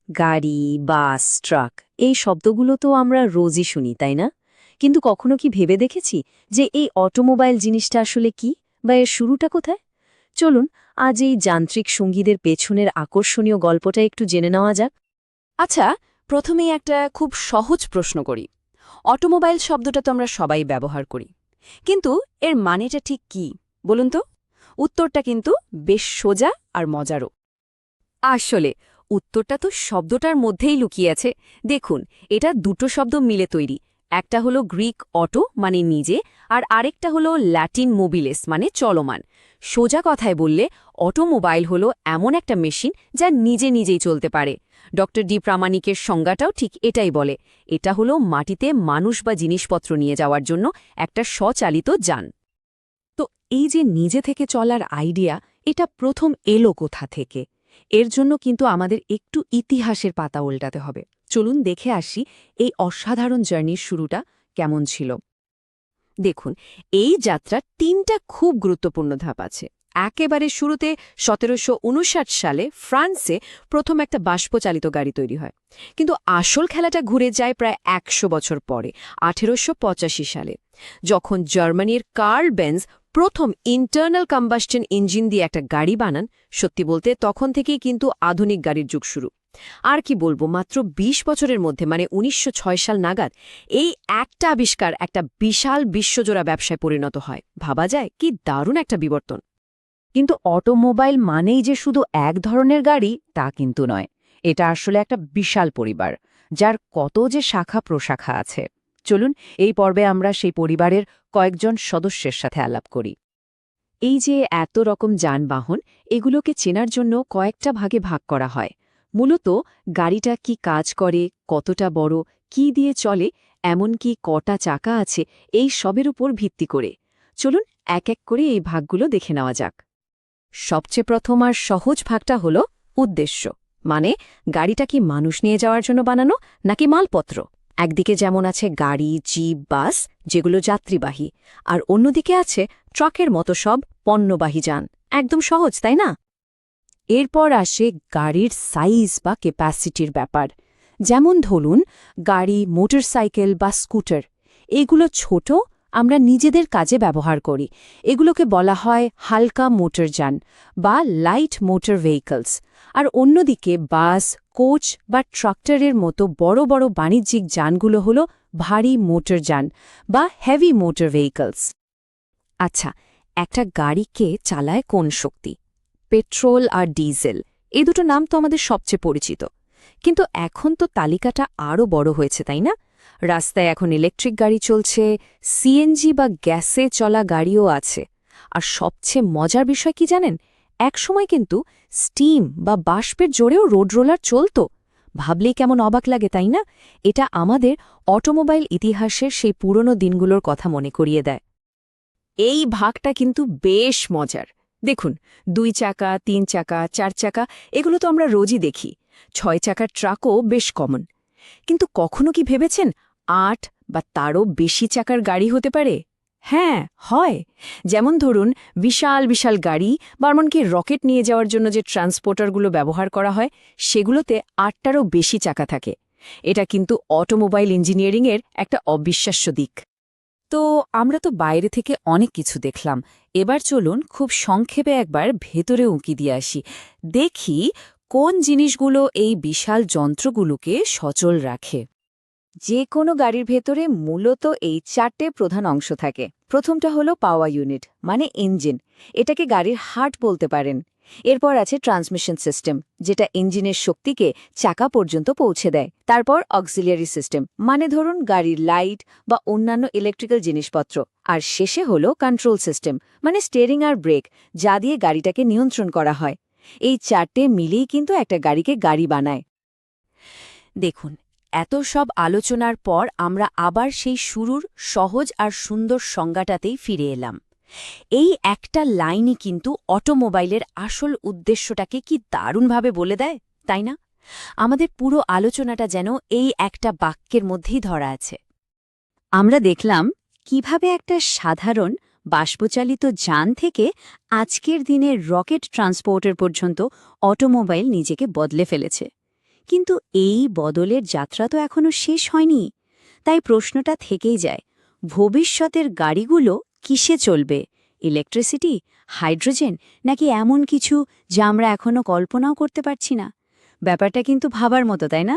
গাড়ি, বাস, ট্রাক এই শব্দগুলো তো আমরা রোজই শুনি, তাই না? কিন্তু কখনো কি ভেবে দেখেছি যে এই অটোমোবাইল জিনিসটা আসলে কি, বা এর শুরুটা কোথায়? চলুন আজ এই যান্ত্রিক সঙ্গীদের পেছনের আকর্ষণীয় গল্পটা একটু জেনে নেওয়া যাক। আচ্ছা, প্রথমেই একটা খুব সহজ প্রশ্ন করি। অটোমোবাইল শব্দটা তো আমরা সবাই ব্যবহার করি, কিন্তু এর মানেটা ঠিক কি বলুন তো? উত্তরটা কিন্তু বেশ সোজা আর মজারও। আসলে উত্তরটা তো শব্দটার মধ্যেই লুকিয়ে আছে। দেখুন, এটা দুটো শব্দ মিলে তৈরি। একটা হলো গ্রিক অটো মানে নিজে, আর আরেকটা হলো ল্যাটিন মোবিলেস মানে চলমান। সোজা কথায় বললে অটোমোবাইল হলো এমন একটা মেশিন যা নিজে নিজেই চলতে পারে। ডি প্রামাণিকের সংজ্ঞাটাও ঠিক এটাই বলে। এটা হলো মাটিতে মানুষ বা জিনিসপত্র নিয়ে যাওয়ার জন্য একটা স্বচালিত যান। তো এই যে নিজে থেকে চলার আইডিয়া, এটা প্রথম এলো কোথা থেকে? এর জন্য কিন্তু আমাদের একটু ইতিহাসের পাতা উল্টাতে হবে। চলুন দেখে আসি এই অসাধারণ জার্নির শুরুটা কেমন ছিল। দেখুন, এই যাত্রার তিনটা খুব গুরুত্বপূর্ণ ধাপ আছে। একেবারে শুরুতে ১৭৫৯ সালে ফ্রান্সে প্রথম একটা বাষ্পচালিত গাড়ি তৈরি হয়। কিন্তু আসল খেলাটা ঘুরে যায় প্রায় ১০০ বছর পরে, ১৮৮৫ সালে, যখন জার্মানির কার্ল বেঞ্জ প্রথম ইন্টারনাল কম্বাসশন ইঞ্জিন দিয়ে একটা গাড়ি বানান। সত্যি বলতে তখন থেকেই কিন্তু আধুনিক গাড়ির যুগ শুরু। আর কি বলবো, মাত্র ২০ বছরের মধ্যে মানে ১৯০৬ সাল নাগাদ এই একটা আবিষ্কার একটা বিশাল বিশ্বজোড়া ব্যবসায় পরিণত হয়। ভাবা যায় কি দারুণ একটা বিবর্তন। কিন্তু অটোমোবাইল মানেই যে শুধু এক ধরনের গাড়ি তা কিন্তু নয়। এটা আসলে একটা বিশাল পরিবার, যার কত যে শাখা প্রশাখা আছে। চলুন এই পর্বে আমরা সেই পরিবারের কয়েকজন সদস্যের সাথে আলাপ করি। এই যে এত রকম যানবাহন, এগুলোকে চেনার জন্য কয়েকটা ভাগে ভাগ করা হয়। মূলত গাড়িটা কি কাজ করে, কতটা বড়, কি দিয়ে চলে, এমনকি কটা চাকা আছে, এই সবের উপর ভিত্তি করে। চলুন এক এক করে এই ভাগগুলো দেখে নেওয়া যাক। সবচেয়ে প্রথম আর সহজ ভাগটা হলো উদ্দেশ্য, মানে গাড়িটা কি মানুষ নিয়ে যাওয়ার জন্য বানানো নাকি মালপত্র। একদিকে যেমন আছে গাড়ি, জিপ, বাস, যেগুলো যাত্রীবাহী, আর অন্যদিকে আছে ট্রাকের মতো সব পণ্যবাহী যান। একদম সহজ, তাই না? এরপর আসে গাড়ির সাইজ বা ক্যাপাসিটির ব্যাপার। যেমন ধরুন গাড়ি, মোটরসাইকেল বা স্কুটার, এগুলো ছোট, আমরা নিজেদের কাজে ব্যবহার করি। এগুলোকে বলা হয় হালকা মোটরযান বা লাইট মোটর ভেহিকলস। আর অন্যদিকে বাস, কোচ বা ট্রাক্টরের মতো বড় বড় বাণিজ্যিক যানগুলো হল ভারী মোটরযান বা হেভি মোটর ভেহিকলস। আচ্ছা, একটা গাড়িকে চালায় কোন শক্তি? পেট্রোল আর ডিজেল, এই দুটো নাম তো আমাদের সবচেয়ে পরিচিত। কিন্তু এখন তো তালিকাটা আরও বড় হয়েছে, তাই না? রাস্তায় এখন ইলেকট্রিক গাড়ি চলছে, সিএনজি বা গ্যাসে চলা গাড়িও আছে। আর সবচেয়ে মজার বিষয় কি জানেন? একসময় কিন্তু স্টিম বা বাষ্পের জোরেও রোড রোলার চলত। ভাবলেই কেমন অবাক লাগে, তাই না? এটা আমাদের অটোমোবাইল ইতিহাসের সেই পুরনো দিনগুলোর কথা মনে করিয়ে দেয়। এই ভাগটা কিন্তু বেশ মজার। দেখুন, ২ চাকা, ৩ চাকা, ৪ চাকা, এগুলো তো আমরা রোজই দেখি। ৬ চাকার ট্রাকও বেশ কমন। কিন্তু কখনো কি ভেবেছেন ৮ বা তারও বেশি চাকার গাড়ি হতে পারে? হ্যাঁ, হয়। যেমন ধরুন বিশাল বিশাল গাড়ি বা এমনকি রকেট নিয়ে যাওয়ার জন্য যে ট্রান্সপোর্টারগুলো ব্যবহার করা হয়, সেগুলোতে ৮টারও বেশি চাকা থাকে। এটা কিন্তু অটোমোবাইল ইঞ্জিনিয়ারিংয়ের একটা অবিশ্বাস্য দিক। তো আমরা তো বাইরে থেকে অনেক কিছু দেখলাম। এবার চলুন খুব সংক্ষেপে একবার ভেতরে উঁকি দিয়ে আসি। দেখি কোন জিনিসগুলো এই বিশাল যন্ত্রগুলোকে সচল রাখে। যে কোনো গাড়ির ভেতরে মূলত এই ৪টে প্রধান অংশ থাকে। প্রথমটা হলো পাওয়ার ইউনিট মানে ইঞ্জিন। এটাকে গাড়ির হার্ট বলতে পারেন। এরপর আছে ট্রান্সমিশন সিস্টেম, যেটা ইঞ্জিনের শক্তিকে চাকা পর্যন্ত পৌঁছে দেয়। তারপর অক্সিলিয়ারি সিস্টেম, মানে ধরুন গাড়ির লাইট বা অন্যান্য ইলেকট্রিক্যাল জিনিসপত্র। আর শেষে হলো কন্ট্রোল সিস্টেম, মানে স্টিয়ারিং আর ব্রেক, যা দিয়ে গাড়িটাকে নিয়ন্ত্রণ করা হয়। এই ৪টে মিলেই কিন্তু একটা গাড়িকে গাড়ি বানায়। দেখুন, এত সব আলোচনার পর আমরা আবার সেই শুরুর সহজ আর সুন্দর সংজ্ঞাটাতেই ফিরে এলাম। এই একটা লাইনই কিন্তু অটোমোবাইলের আসল উদ্দেশ্যটাকে কি দারুণভাবে বলে দেয়, তাই না? আমাদের পুরো আলোচনাটা যেন এই একটা বাক্যের মধ্যেই ধরা আছে। আমরা দেখলাম কিভাবে একটা সাধারণ বাষ্পচালিত যান থেকে আজকের দিনের রকেট ট্রান্সপোর্টার পর্যন্ত অটোমোবাইল নিজেকে বদলে ফেলেছে। কিন্তু এই বদলের যাত্রা তো এখনো শেষ হয়নি। তাই প্রশ্নটা থেকেই যায়, ভবিষ্যতের গাড়িগুলো কিসে চলবে? ইলেকট্রিসিটি, হাইড্রোজেন, নাকি এমন কিছু যা আমরা এখনো কল্পনাও করতে পারছি না? ব্যাপারটা কিন্তু ভাবার মতো, তাই না?